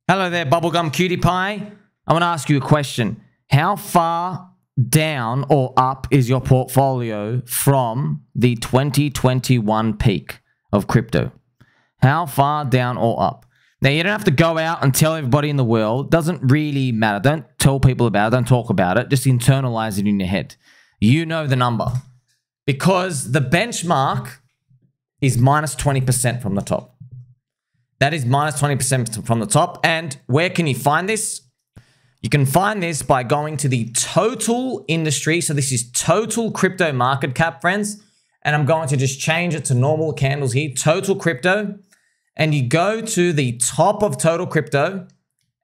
Hello there, Bubblegum Cutie Pie. I want to ask you a question. How far down or up is your portfolio from the 2021 peak of crypto? How far down or up? Now, you don't have to go out and tell everybody in the world. It doesn't really matter. Don't tell people about it. Don't talk about it. Just internalize it in your head. You know the number. Because the benchmark is minus 20% from the top. That is minus 20% from the top. And where can you find this? You can find this by going to the total industry. So this is total crypto market cap, friends. And I'm going to just change it to normal candles here. Total crypto. And you go to the top of total crypto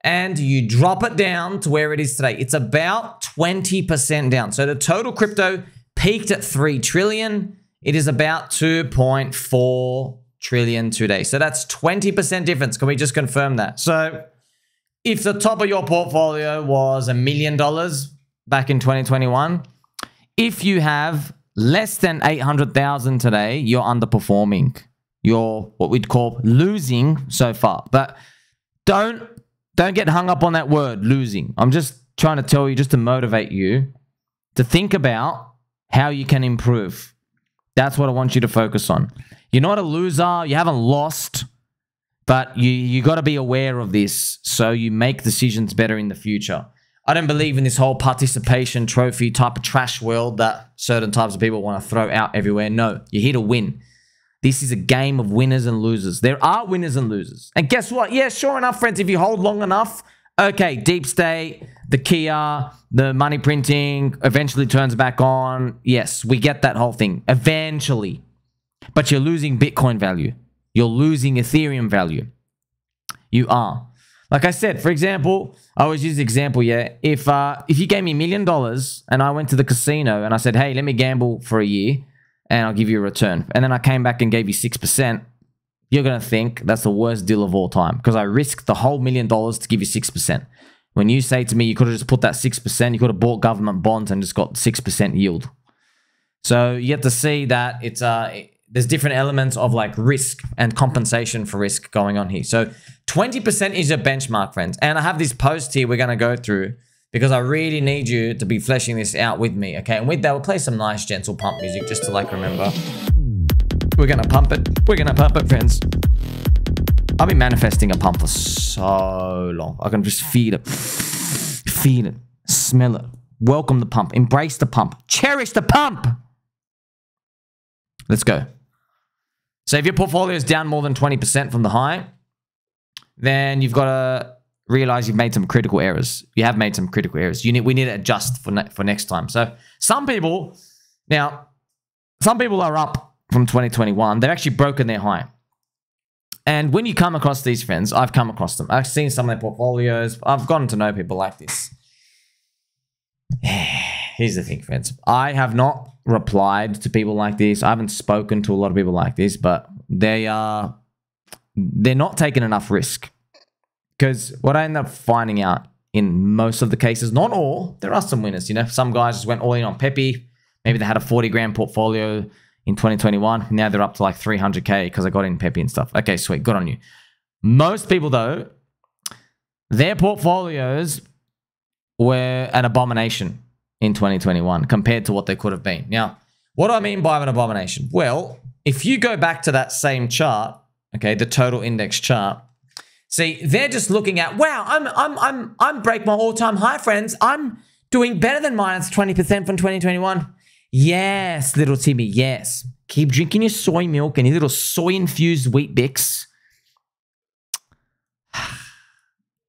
and you drop it down to where it is today. It's about 20% down. So the total crypto peaked at 3 trillion. It is about 2.4 trillion today. So that's 20% difference. Can we just confirm that? So if the top of your portfolio was $1 million back in 2021, if you have less than 800,000 today, you're underperforming. You're what we'd call losing so far. But don't get hung up on that word, losing. I'm just trying to tell you, just to motivate you to think about how you can improve. That's what I want you to focus on. You're not a loser. You haven't lost. But you got to be aware of this so you make decisions better in the future. I don't believe in this whole participation trophy type of trash world that certain types of people want to throw out everywhere. No, you're here to win. This is a game of winners and losers. There are winners and losers. And guess what? Yeah, sure enough, friends, if you hold long enough, okay, deep state, the Kia, the money printing eventually turns back on. Yes, we get that whole thing eventually. But you're losing Bitcoin value. You're losing Ethereum value. You are. Like I said, for example, I always use the example, yeah. If you gave me $1 million and I went to the casino and I said, hey, let me gamble for a year and I'll give you a return. And then I came back and gave you 6%. You're going to think that's the worst deal of all time because I risked the whole $1 million to give you 6%. When you say to me, you could have just put that 6%, you could have bought government bonds and just got 6% yield. So you get to see that it's there's different elements of like risk and compensation for risk going on here. So 20% is your benchmark, friends. And I have this post here we're going to go through because I really need you to be fleshing this out with me, okay? And with that, we'll play some nice gentle pump music just to like remember. We're going to pump it. We're going to pump it, friends. I've been manifesting a pump for so long. I can just feel it. Feel it. Smell it. Welcome the pump. Embrace the pump. Cherish the pump. Let's go. So if your portfolio is down more than 20% from the high, then you've got to realize you've made some critical errors. You have made some critical errors. We need to adjust for next time. So some people are up from 2021. They've actually broken their high. And when you come across these friends, I've come across them. I've seen some of their portfolios. I've gotten to know people like this. Here's the thing, friends. I have not replied to people like this. I haven't spoken to a lot of people like this, but they're not taking enough risk. Because what I end up finding out in most of the cases, not all, there are some winners. You know, some guys just went all in on Pepe. Maybe they had a 40 grand portfolio in 2021. Now they're up to like 300K because I got in Pepe and stuff. Okay, sweet. Good on you. Most people, though, their portfolios were an abomination in 2021 compared to what they could have been. Now, what do I mean by an abomination? Well, if you go back to that same chart, okay, the total index chart, see, they're just looking at, wow, I'm break my all-time high, friends. I'm doing better than minus 20% from 2021. Yes, little Timmy, yes. Keep drinking your soy milk and your little soy-infused wheat Bix.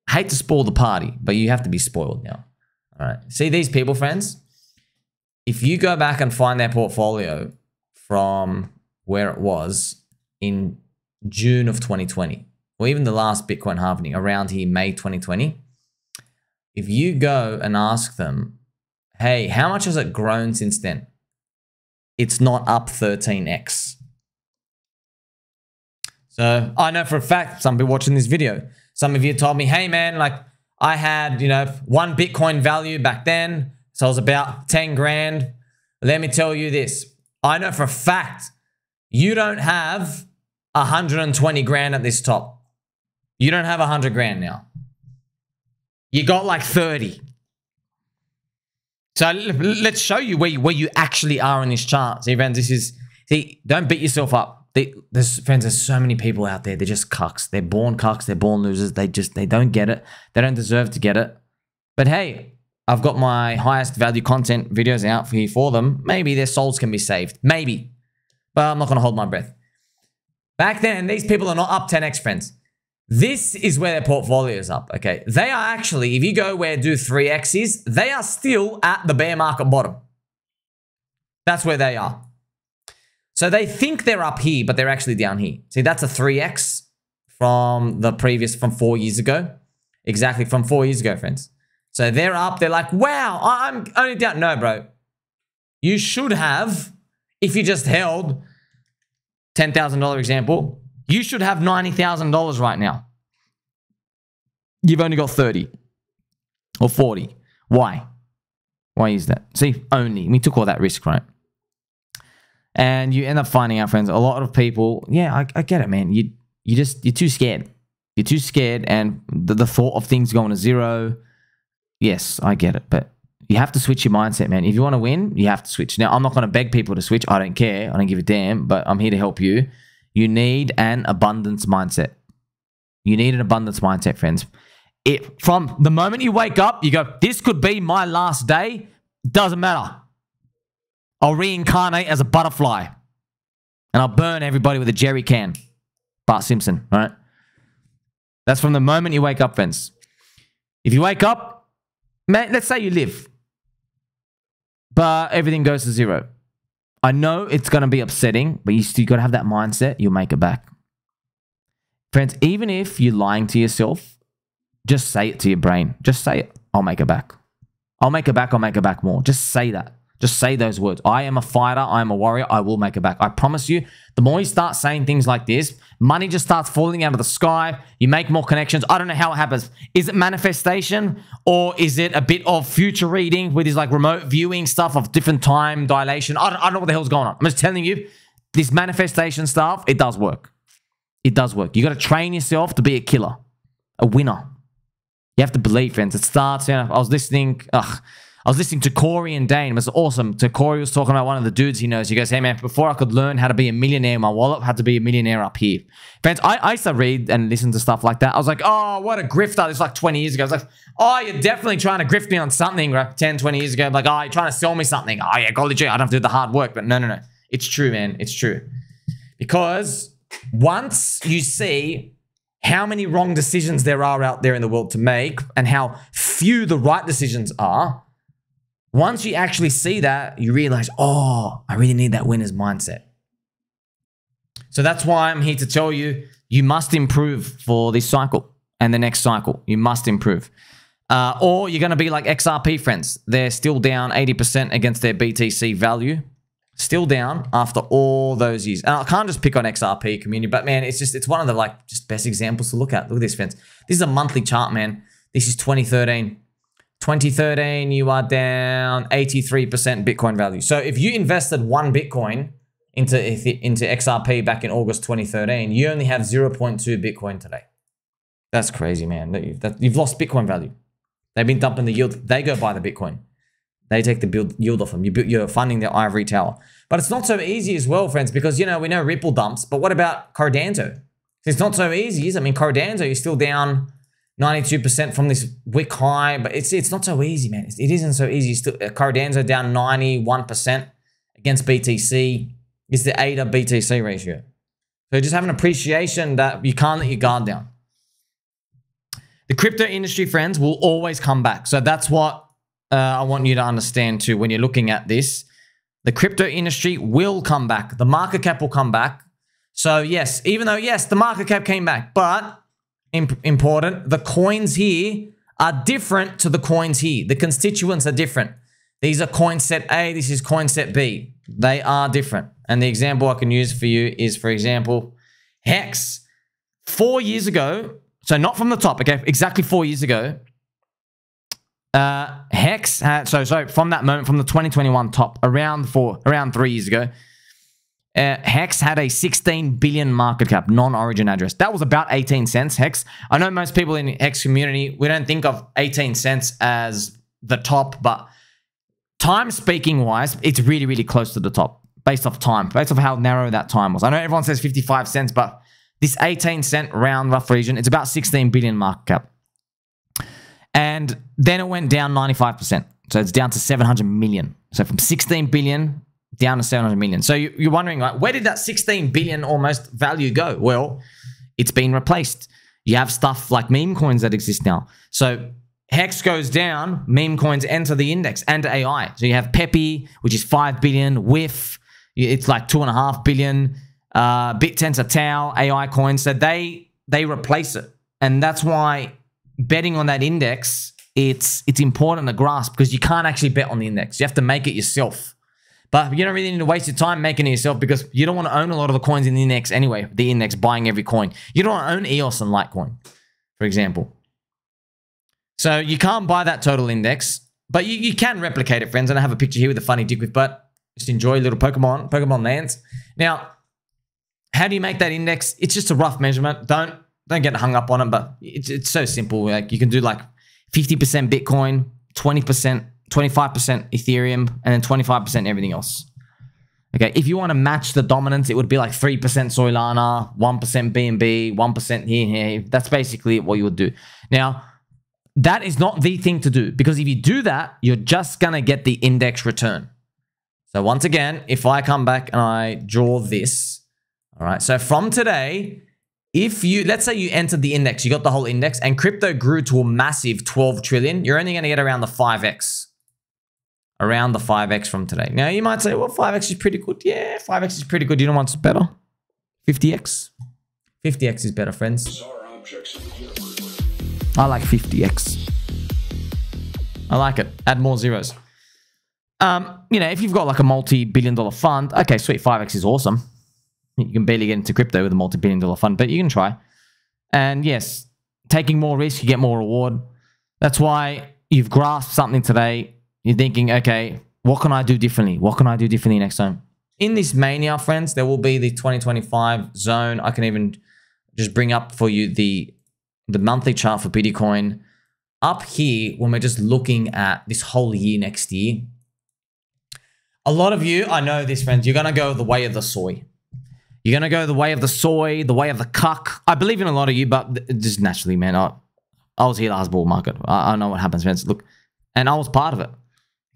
Hate to spoil the party, but you have to be spoiled now. All right. See these people, friends? If you go back and find their portfolio from where it was in June of 2020, or even the last Bitcoin halving around here, May 2020, if you go and ask them, hey, how much has it grown since then? It's not up 13x. So I know for a fact, some people watching this video, some of you told me, hey man, like I had, you know, 1 Bitcoin value back then. So it was about 10 grand. Let me tell you this. I know for a fact you don't have 120 grand at this top. You don't have 100 grand now. You got like 30. So let's show you where you actually are in this chart. See, friends, don't beat yourself up. There's so many people out there. They're just cucks. They're born cucks. They're born losers. They don't get it. They don't deserve to get it. But hey, I've got my highest value content videos out for them. Maybe their souls can be saved. Maybe. But I'm not going to hold my breath. Back then, these people are not up 10x, friends. This is where their portfolio is up, okay? They are actually, if you go where do 3x is, they are still at the bear market bottom. That's where they are. So they think they're up here, but they're actually down here. See, that's a 3x from 4 years ago. Exactly, from 4 years ago, friends. So they're up, they're like, wow, I'm only down. No, bro. You should have, if you just held $10,000 example, you should have $90,000 right now. You've only got 30 or 40. Why? Why is that? See, only. We took all that risk, right? And you end up finding out, friends, a lot of people, yeah, I get it, man. You're too scared. You're too scared, and the thought of things going to zero, yes, I get it. But you have to switch your mindset, man. If you want to win, you have to switch. Now, I'm not going to beg people to switch. I don't care. I don't give a damn, but I'm here to help you. You need an abundance mindset. You need an abundance mindset, friends. From the moment you wake up, you go, this could be my last day. Doesn't matter. I'll reincarnate as a butterfly. And I'll burn everybody with a jerry can. Bart Simpson, right? That's from the moment you wake up, friends. If you wake up, man, let's say you live. But everything goes to zero. I know it's going to be upsetting, but you still got to have that mindset. You'll make it back. Friends, even if you're lying to yourself, just say it to your brain. Just say it. I'll make it back. I'll make it back. I'll make it back more. Just say that. Just say those words. I am a fighter. I am a warrior. I will make it back. I promise you, the more you start saying things like this, money just starts falling out of the sky. You make more connections. I don't know how it happens. Is it manifestation, or is it a bit of future reading with this like remote viewing stuff of different time dilation? I don't know what the hell's going on. I'm just telling you, this manifestation stuff, it does work. It does work. You got to train yourself to be a killer, a winner. You have to believe, friends. It starts, I was listening to Corey and Dane. It was awesome. So Corey was talking about one of the dudes he knows. He goes, hey, man, before I could learn how to be a millionaire in my wallet, I had to be a millionaire up here. Friends, I used to read and listen to stuff like that. I was like, oh, what a grifter. This was like 20 years ago. I was like, oh, you're definitely trying to grift me on something, right? 10, 20 years ago. I'm like, oh, you're trying to sell me something. Oh, yeah, golly gee, I don't have to do the hard work. But no. It's true, man. It's true. Because once you see how many wrong decisions there are out there in the world to make and how few the right decisions are, once you actually see that, you realize, oh, I really need that winner's mindset. So that's why I'm here to tell you, you must improve for this cycle and the next cycle. You must improve. Or you're going to be like XRP, friends. They're still down 80% against their BTC value. Still down after all those years. And I can't just pick on XRP community, but man, it's one of the just best examples to look at. Look at this, friends. This is a monthly chart, man. This is 2013. 2013, you are down 83% Bitcoin value. So if you invested one Bitcoin into XRP back in August 2013, you only have 0.2 Bitcoin today. That's crazy, man. You've lost Bitcoin value. They've been dumping the yield. They go buy the Bitcoin. They take the yield off them. You're funding their ivory tower. But it's not so easy as well, friends, because, we know Ripple dumps, but what about Cardanzo? It's not so easy, is it? I mean, Cardanzo, you're still down 92% from this wick high, but it's not so easy, man. It isn't so easy. Still, Cardanzo down 91% against BTC. It's the ADA BTC ratio. So just have an appreciation that you can't let your guard down. The crypto industry, friends, will always come back. So that's what I want you to understand too when you're looking at this. The crypto industry will come back. The market cap will come back. So yes, even though, yes, the market cap came back, but important, the coins here are different to the coins here. The constituents are different. These are coin set A, this is coin set B. They are different. And the example I can use for you is, for example, Hex. 4 years ago, so not from the top, okay, exactly 4 years ago, Hex had, so from that moment, from the 2021 top, around 3 years ago, Hex had a 16 billion market cap, non-origin address. That was about 18 cents, Hex. I know most people in the Hex community, we don't think of 18 cents as the top, but time speaking wise, it's really, really close to the top based off time, based off how narrow that time was. I know everyone says 55 cents, but this 18 cent round rough region, it's about 16 billion market cap. And then it went down 95%. So it's down to 700 million. So from 16 billion down to 700 million. So you're wondering, like, where did that 16 billion almost value go? Well, it's been replaced. You have stuff like meme coins that exist now. So Hex goes down, meme coins enter the index and AI. So you have Pepe, which is 5 billion, WIF, it's like 2.5 billion, BitTensor Tau, AI coins. So they replace it. And that's why betting on that index, it's important to grasp, because you can't actually bet on the index. You have to make it yourself. But you don't really need to waste your time making it yourself, because you don't want to own a lot of the coins in the index anyway. The index, buying every coin. You don't want to own EOS and Litecoin, for example. So you can't buy that total index, but you can replicate it, friends. And I have a picture here with a funny dick with butt. Just enjoy little Pokemon lands. Now, how do you make that index? It's just a rough measurement. Don't get hung up on it, but it's so simple. Like, you can do like 50% Bitcoin, 20%, 25% Ethereum, and then 25% everything else. Okay, if you want to match the dominance, it would be like 3% Solana, 1% BNB, 1% here. That's basically what you would do. Now, that is not the thing to do, because if you do that, you're just going to get the index return. So once again, if I come back and I draw this, all right, so from today, if you, let's say you entered the index, you got the whole index, and crypto grew to a massive 12 trillion, you're only going to get around the 5x. Around the 5x from today. Now, you might say, well, 5x is pretty good. Yeah, 5x is pretty good. You know what's better? 50x. 50x is better, friends. I like 50x. I like it. Add more zeros. You know, if you've got like a multi-billion-dollar fund, okay, sweet, 5x is awesome. You can barely get into crypto with a multi-billion-dollar fund, but you can try. And yes, taking more risk, you get more reward. That's why you've grasped something today. You're thinking, okay, what can I do differently? What can I do differently next time? In this mania, friends, there will be the 2025 zone. I can even just bring up for you the monthly chart for Bitcoin. Up here, when we're just looking at this whole year next year, a lot of you, I know this, friends, you're going to go the way of the soy. You're going to go the way of the soy, the way of the cuck. I believe in a lot of you, but just naturally, man, I was here last bull market. I know what happens, friends. Look, and I was part of it.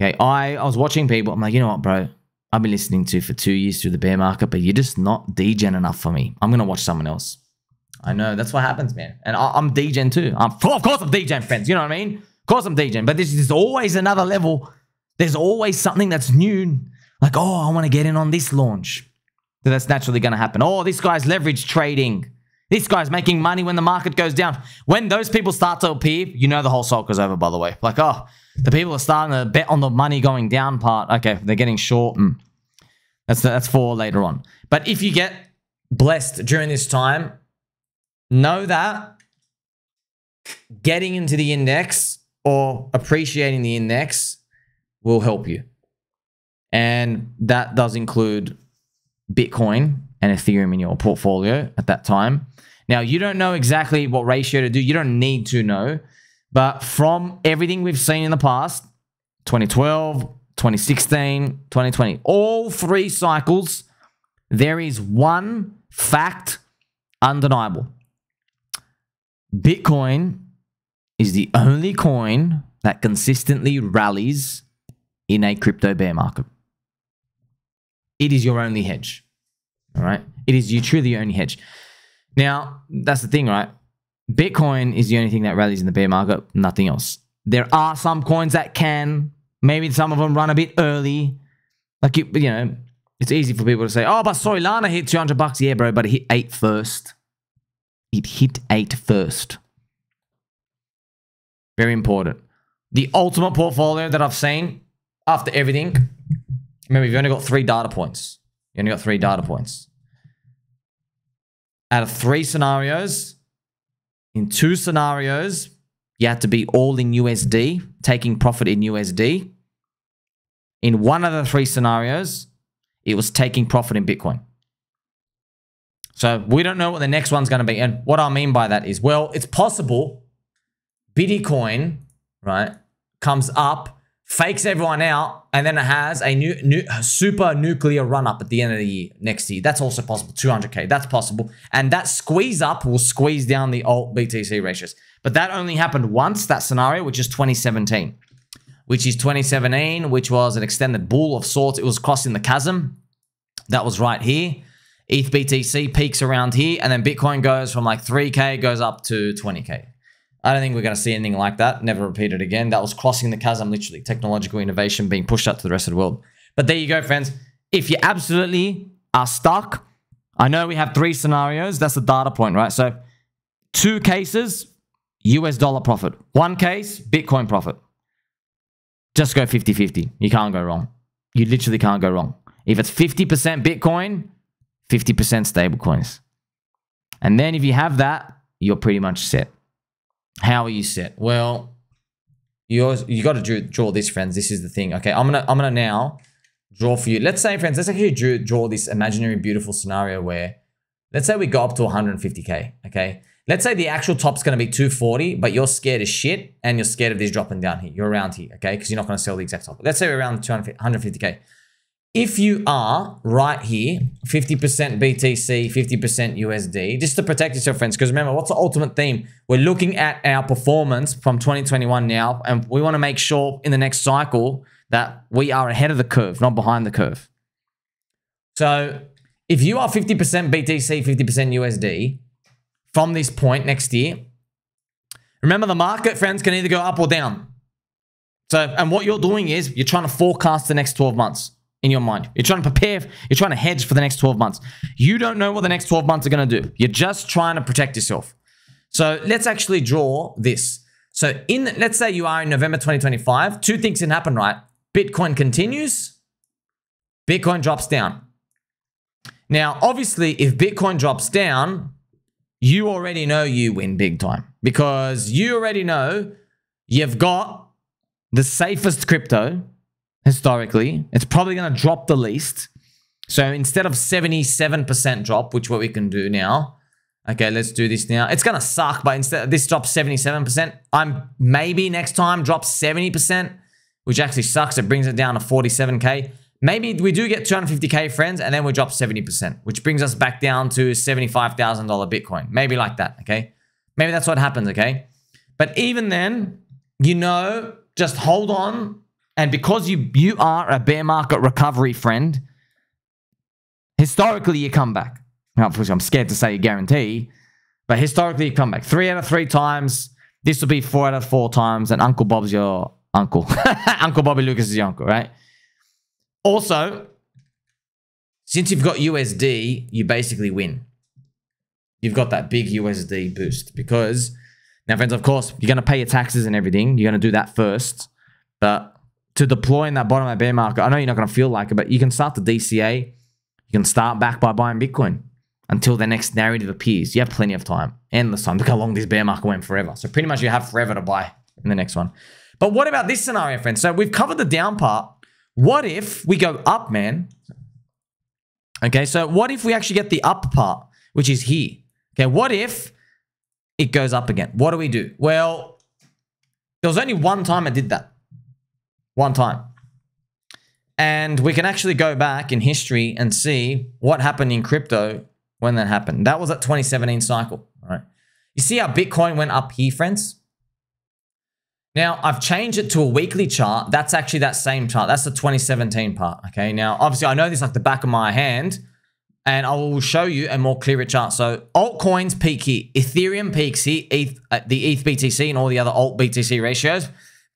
Okay, I was watching people. I'm like, you know what, bro? I've been listening to you for 2 years through the bear market, but you're just not degen enough for me. I'm going to watch someone else. I know. That's what happens, man. And I'm degen too. Of course I'm degen, friends. You know what I mean? Of course I'm degen. But there's always another level. There's always something that's new. Like, oh, I want to get in on this launch. So that's naturally going to happen. Oh, this guy's leverage trading. This guy's making money when the market goes down. When those people start to appear, you know the whole sulker's over, by the way. Like, oh, the people are starting to bet on the money going down part. Okay, they're getting short. And that's for later on. But if you get blessed during this time, know that getting into the index or appreciating the index will help you. And that does include Bitcoin and Ethereum in your portfolio at that time. Now, you don't know exactly what ratio to do. You don't need to know. But from everything we've seen in the past, 2012, 2016, 2020, all three cycles, there is one fact undeniable. Bitcoin is the only coin that consistently rallies in a crypto bear market. It is your only hedge. All right? It is truly your only hedge. Now, that's the thing, right? Bitcoin is the only thing that rallies in the bear market, nothing else. There are some coins that can. Maybe some of them run a bit early. Like, you know, it's easy for people to say, oh, but Solana hit $200. Yeah, bro, but it hit 8 first. It hit 8 first. Very important. The ultimate portfolio that I've seen after everything, remember, you've only got 3 data points. You only got 3 data points. Out of 3 scenarios, in 2 scenarios, you had to be all in USD, taking profit in USD. In one of the 3 scenarios, it was taking profit in Bitcoin. So we don't know what the next one's going to be. And what I mean by that is, well, it's possible Bitcoin, right, comes up, fakes everyone out, and then it has a new super nuclear run up at the end of the year, next year. That's also possible. 200K, that's possible. And that squeeze up will squeeze down the alt BTC ratios. But that only happened once, that scenario, which is 2017. Which was an extended bull of sorts. It was crossing the chasm. That was right here. ETH BTC peaks around here, and then Bitcoin goes from like 3K, goes up to 20K. I don't think we're going to see anything like that. Never repeat it again. That was crossing the chasm, literally. Technological innovation being pushed out to the rest of the world. But there you go, friends. If you absolutely are stuck, I know we have 3 scenarios. That's the data point, right? So 2 cases, US dollar profit. 1 case, Bitcoin profit. Just go 50-50. You can't go wrong. You literally can't go wrong. If it's 50% Bitcoin, 50% stablecoins. And then if you have that, you're pretty much set. How are you set? Well, you got to draw this, friends. This is the thing. Okay, I'm gonna now draw for you. Let's say, friends, let's actually draw this imaginary beautiful scenario where, let's say we go up to 150K. Okay, let's say the actual top's gonna be 240, but you're scared as shit, and you're scared of this dropping down here. You're around here, okay, because you're not gonna sell the exact top. Let's say we're around 150K. If you are right here, 50% BTC, 50% USD, just to protect yourself, friends, because remember, what's the ultimate theme? We're looking at our performance from 2021 now, and we want to make sure in the next cycle that we are ahead of the curve, not behind the curve. So if you are 50% BTC, 50% USD from this point next year, remember the market, friends, can either go up or down. So, and what you're doing is you're trying to forecast the next 12 months. In your mind, you're trying to prepare, you're trying to hedge for the next 12 months. You don't know what the next 12 months are going to do. You're just trying to protect yourself. So let's actually draw this. So let's say you are in November 2025, 2 things can happen, right? Bitcoin continues, Bitcoin drops down. Now, obviously, if Bitcoin drops down, you already know you win big time, because you already know you've got the safest crypto. Historically, it's probably going to drop the least. So instead of 77% drop, which what we can do now, okay, let's do this now. It's going to suck, but instead this drops 77%. I'm maybe next time drops 70%, which actually sucks. It brings it down to 47K. Maybe we do get 250K, friends, and then we drop 70%, which brings us back down to $75,000 Bitcoin. Maybe like that, okay? Maybe that's what happens, okay? But even then, you know, just hold on. And because you are a bear market recovery friend, historically you come back. Now, I'm scared to say you guarantee, but historically you come back 3 out of 3 times. This will be 4 out of 4 times, and Uncle Bob's your uncle. Uncle Bobby Lucas is your uncle, right? Also, since you've got USD, you basically win. You've got that big USD boost because, now friends, of course, you're going to pay your taxes and everything. You're going to do that first, but to deploy in that bottom of bear market, I know you're not going to feel like it, but you can start the DCA. You can start back by buying Bitcoin until the next narrative appears. You have plenty of time, endless time. Look how long this bear market went, forever. So pretty much you have forever to buy in the next one. But what about this scenario, friends? So we've covered the down part. What if we go up, man? Okay, so what if we actually get the up part, which is here? Okay, what if it goes up again? What do we do? Well, there was only one time I did that. One time. And we can actually go back in history and see what happened in crypto when that happened. That was at 2017 cycle. All right. You see how Bitcoin went up here, friends? Now, I've changed it to a weekly chart. That's actually that same chart. That's the 2017 part. Okay. Now, obviously, I know this like the back of my hand, and I will show you a more clearer chart. So, altcoins peak here. Ethereum peaks here. The ETH BTC and all the other alt BTC ratios.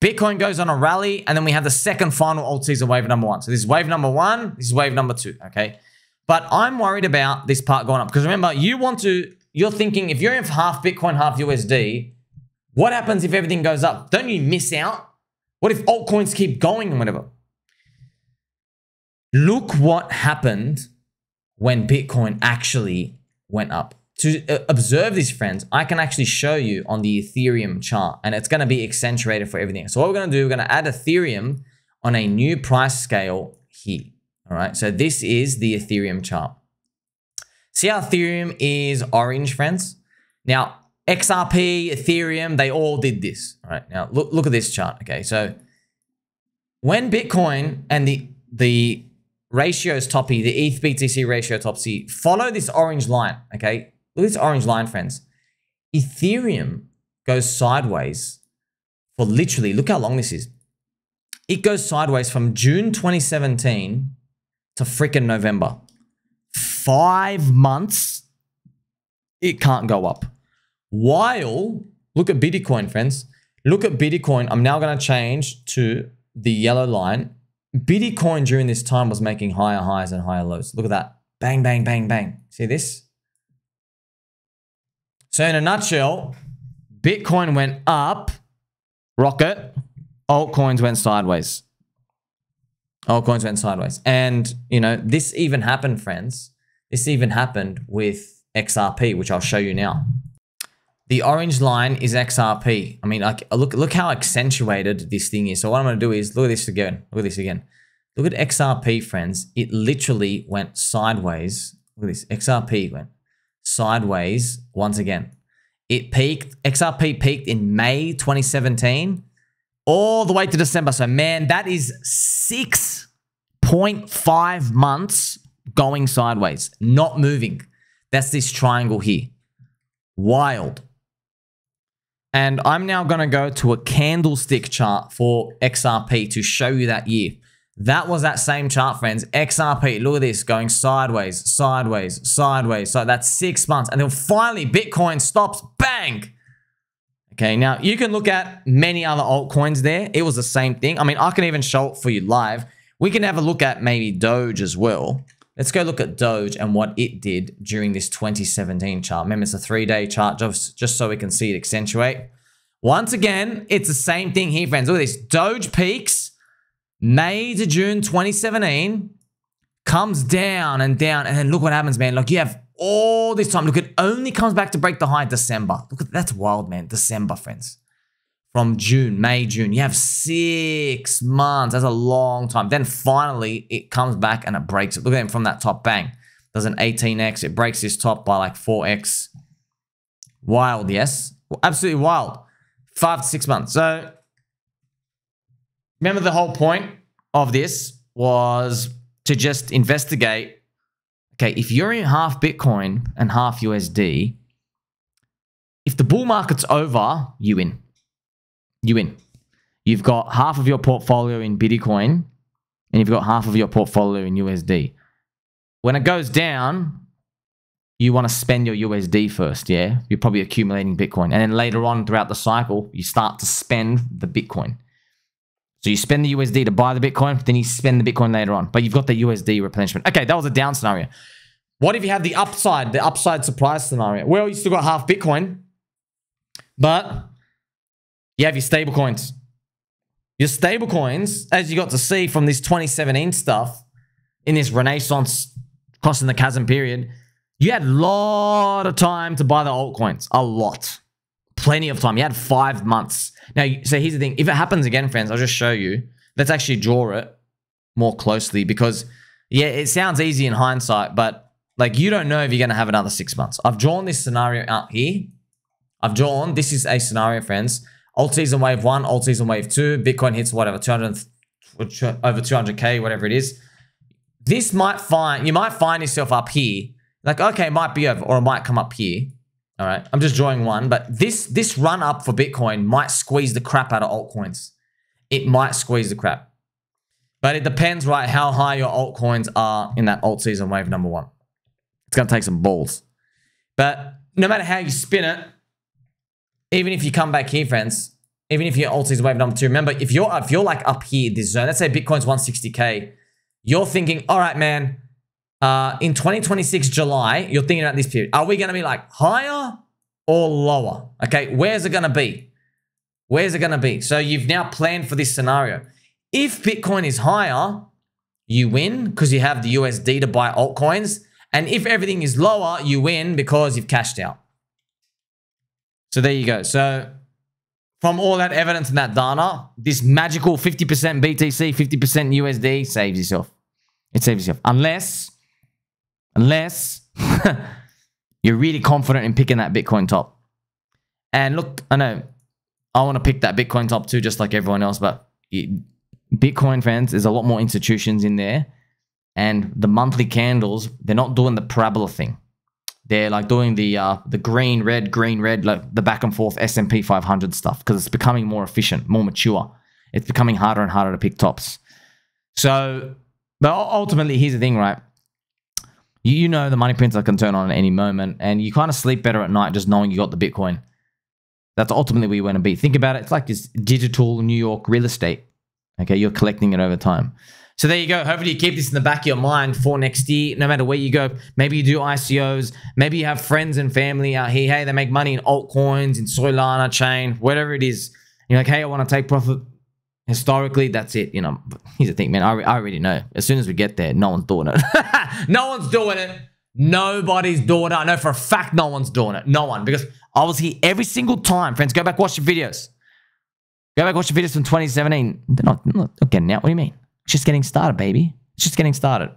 Bitcoin goes on a rally, and then we have the second final alt season wave number 1. So this is wave number 1, this is wave number 2, okay? But I'm worried about this part going up because remember, you're thinking if you're in half Bitcoin, half USD, what happens if everything goes up? Don't you miss out? What if altcoins keep going and whatever? Look what happened when Bitcoin actually went up. To observe this, friends, I can actually show you on the Ethereum chart, and it's going to be accentuated for everything. So what we're going to do, we're going to add Ethereum on a new price scale here. All right. So this is the Ethereum chart. See how Ethereum is orange, friends? Now, XRP, Ethereum, they all did this. All right, now look at this chart. Okay, so when Bitcoin and the ratios toppy, the ETH BTC ratio topsy, follow this orange line. Okay, look at this orange line, friends. Ethereum goes sideways for literally, look how long this is. It goes sideways from June 2017 to freaking November. 5 months, it can't go up. While, look at Bitcoin, friends. Look at Bitcoin. I'm now going to change to the yellow line. Bitcoin during this time was making higher highs and higher lows. Look at that. Bang, bang, bang, bang. See this? So in a nutshell, Bitcoin went up, rocket. Altcoins went sideways. Altcoins went sideways. And, you know, this even happened, friends. This even happened with XRP, which I'll show you now. The orange line is XRP. I mean, like, look how accentuated this thing is. So what I'm going to do is look at this again. Look at this again. Look at XRP, friends. It literally went sideways. Look at this. XRP went sideways once again. It peaked. XRP peaked in May 2017 all the way to December. So, man, that is 6.5 months going sideways, not moving. That's this triangle here. Wild. And I'm now going to go to a candlestick chart for XRP to show you that year. That was that same chart, friends. XRP, look at this, going sideways, sideways, sideways. So that's 6 months. And then finally, Bitcoin stops, bang. Okay, now you can look at many other altcoins there. It was the same thing. I mean, I can even show it for you live. We can have a look at maybe Doge as well. Let's go look at Doge and what it did during this 2017 chart. Remember, it's a 3-day chart just so we can see it accentuate. Once again, it's the same thing here, friends. Look at this. Doge peaks May to June 2017, comes down, and then look what happens, man. Like, you have all this time. Look, it only comes back to break the high December. Look at that's wild, man. December, friends. From June, May, June. You have 6 months. That's a long time. Then finally, it comes back and it breaks it. Look at him from that top, bang. Does an 18x. It breaks this top by like 4x. Wild, yes? Well, absolutely wild. 5 to 6 months. So, remember the whole point of this was to just investigate. Okay, if you're in half Bitcoin and half USD, if the bull market's over, you win. You win. You've got half of your portfolio in Bitcoin and you've got half of your portfolio in USD. When it goes down, you want to spend your USD first, yeah? You're probably accumulating Bitcoin. And then later on throughout the cycle, you start to spend the Bitcoin. So you spend the USD to buy the Bitcoin, then you spend the Bitcoin later on. But you've got the USD replenishment. Okay, that was a down scenario. What if you have the upside surprise scenario? Well, you still got half Bitcoin, but you have your stable coins. Your stable coins, as you got to see from this 2017 stuff, in this Renaissance crossing the chasm period, you had a lot of time to buy the altcoins. A lot. Plenty of time. You had 5 months. Now, so here's the thing. If it happens again, friends, I'll just show you. Let's actually draw it more closely because, yeah, it sounds easy in hindsight, but like you don't know if you're going to have another 6 months. I've drawn this scenario out here. This is a scenario, friends. Alt season wave 1, alt season wave 2, Bitcoin hits whatever, over 200K, whatever it is. You might find yourself up here. Like, okay, it might be over or it might come up here. All right, I'm just drawing one, but this run up for Bitcoin might squeeze the crap out of altcoins. It might squeeze the crap. But it depends, right, how high your altcoins are in that alt season wave number 1. It's going to take some balls. But no matter how you spin it, even if you come back here, friends, even if you're alt season wave number 2, remember, if you're like up here, this zone, let's say Bitcoin's 160K, you're thinking, all right, man, in 2026 July, you're thinking about this period. Are we going to be like higher or lower? Okay, where's it going to be? Where's it going to be? So you've now planned for this scenario. If Bitcoin is higher, you win because you have the USD to buy altcoins. And if everything is lower, you win because you've cashed out. So there you go. So from all that evidence and that data, this magical 50% BTC, 50% USD saves yourself. It saves yourself. Unless Unless you're really confident in picking that Bitcoin top. And look, I know I want to pick that Bitcoin top too, just like everyone else, but Bitcoin, friends, there's a lot more institutions in there. And the monthly candles, they're not doing the parabola thing. They're like doing the green, red, like the back and forth S&P 500 stuff, because it's becoming more efficient, more mature. It's becoming harder and harder to pick tops. So, but ultimately, here's the thing, right? You know the money printer can turn on at any moment, and you kind of sleep better at night just knowing you got the Bitcoin. That's ultimately where you want to be. Think about it. It's like this digital New York real estate. Okay, you're collecting it over time. So there you go. Hopefully you keep this in the back of your mind for next year, no matter where you go. Maybe you do ICOs. Maybe you have friends and family out here. Hey, they make money in altcoins, in Solana chain, whatever it is. You're like, hey, I want to take profit. Historically, that's it. You know, here's the thing, man. I already know. As soon as we get there, no one's doing it. No one's doing it. Nobody's doing it. I know for a fact no one's doing it. No one. Because I was here every single time. Friends, go back, watch the videos. Go back, watch the videos from 2017. They're not getting out. What do you mean? It's just getting started, baby. It's just getting started.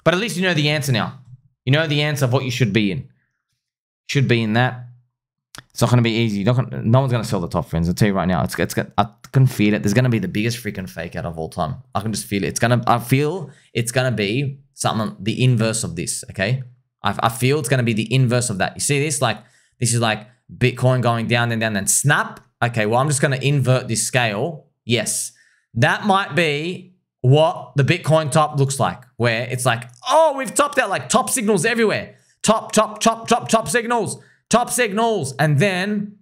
But at least you know the answer now. You know the answer of what you should be in. Should be in that. It's not going to be easy. No one's going to sell the top, friends. I'll tell you right now. I can feel it. There's going to be the biggest freaking fake out of all time. I can just feel it. I feel it's going to be something, the inverse of this, okay? I feel it's going to be the inverse of that. You see this? Like, this is like Bitcoin going down and down, then snap. Okay, well, I'm just going to invert this scale. Yes. That might be what the Bitcoin top looks like, where it's like, oh, we've topped out, like top signals everywhere. Top signals. Top signals. And then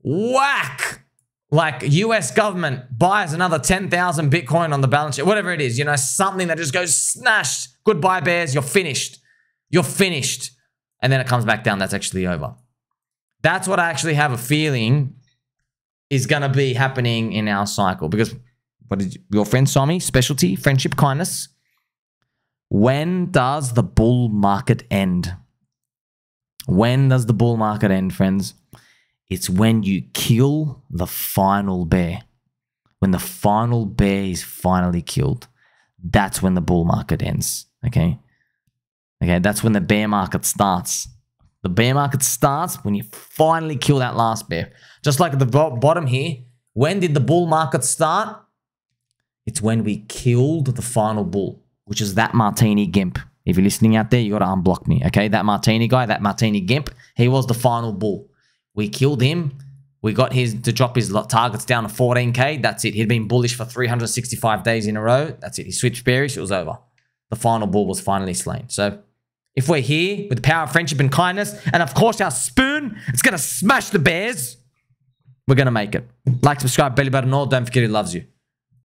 whack, like US government buys another 10,000 Bitcoin on the balance sheet, whatever it is, you know, something that just goes snash. Goodbye, bears. You're finished. You're finished. And then it comes back down. That's actually over. That's what I actually have a feeling is going to be happening in our cycle. Because what did your friend Sommi, specialty, friendship, kindness. When does the bull market end? When does the bull market end, friends? It's when you kill the final bear. When the final bear is finally killed, that's when the bull market ends, okay? Okay, that's when the bear market starts. The bear market starts when you finally kill that last bear. Just like at the bottom here, when did the bull market start? It's when we killed the final bull, which is that Martini Gimp. If you're listening out there, you got to unblock me, okay? That Martini guy, that Martini Gimp, he was the final bull. We killed him. We got his to drop his targets down to 14K. That's it. He'd been bullish for 365 days in a row. That's it. He switched bearish. It was over. The final bull was finally slain. So if we're here with the power of friendship and kindness, and of course our spoon, it's going to smash the bears, we're going to make it. Like, subscribe, belly button, all. Don't forget he loves you.